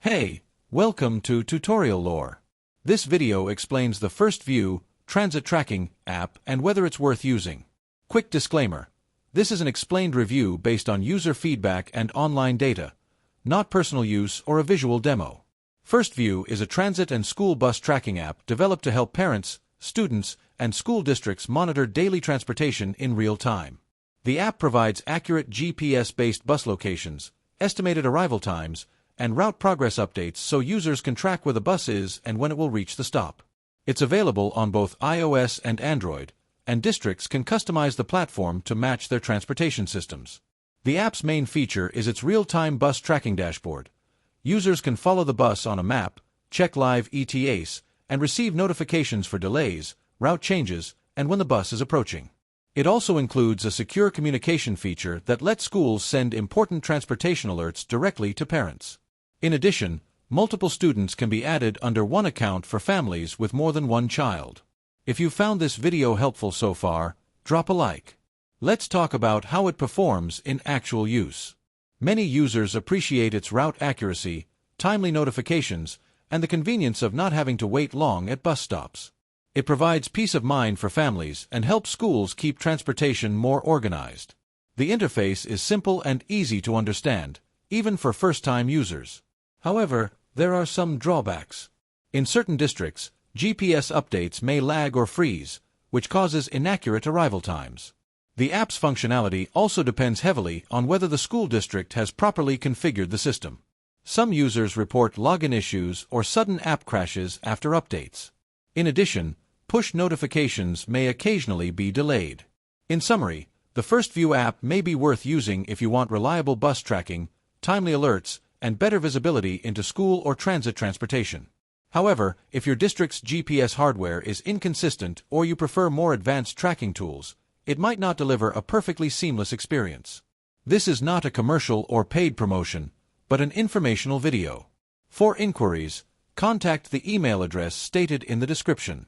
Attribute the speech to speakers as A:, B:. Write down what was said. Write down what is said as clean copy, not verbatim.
A: Hey, welcome to Tutorial Lore. This video explains the Firstview transit tracking app and whether it's worth using. Quick disclaimer. This is an explained review based on user feedback and online data, not personal use or a visual demo. Firstview is a transit and school bus tracking app developed to help parents, students, and school districts monitor daily transportation in real time. The app provides accurate GPS-based bus locations, estimated arrival times, and route progress updates so users can track where the bus is and when it will reach the stop. It's available on both iOS and Android, and districts can customize the platform to match their transportation systems. The app's main feature is its real-time bus tracking dashboard. Users can follow the bus on a map, check live ETAs, and receive notifications for delays, route changes, and when the bus is approaching. It also includes a secure communication feature that lets schools send important transportation alerts directly to parents. In addition, multiple students can be added under one account for families with more than one child. If you found this video helpful so far, drop a like. Let's talk about how it performs in actual use. Many users appreciate its route accuracy, timely notifications, and the convenience of not having to wait long at bus stops. It provides peace of mind for families and helps schools keep transportation more organized. The interface is simple and easy to understand, even for first-time users. However, there are some drawbacks. In certain districts, GPS updates may lag or freeze, which causes inaccurate arrival times. The app's functionality also depends heavily on whether the school district has properly configured the system. Some users report login issues or sudden app crashes after updates. In addition, push notifications may occasionally be delayed. In summary, the Firstview app may be worth using if you want reliable bus tracking, timely alerts, and better visibility into school or transit transportation. However, if your district's GPS hardware is inconsistent or you prefer more advanced tracking tools, it might not deliver a perfectly seamless experience. This is not a commercial or paid promotion, but an informational video. For inquiries, contact the email address stated in the description.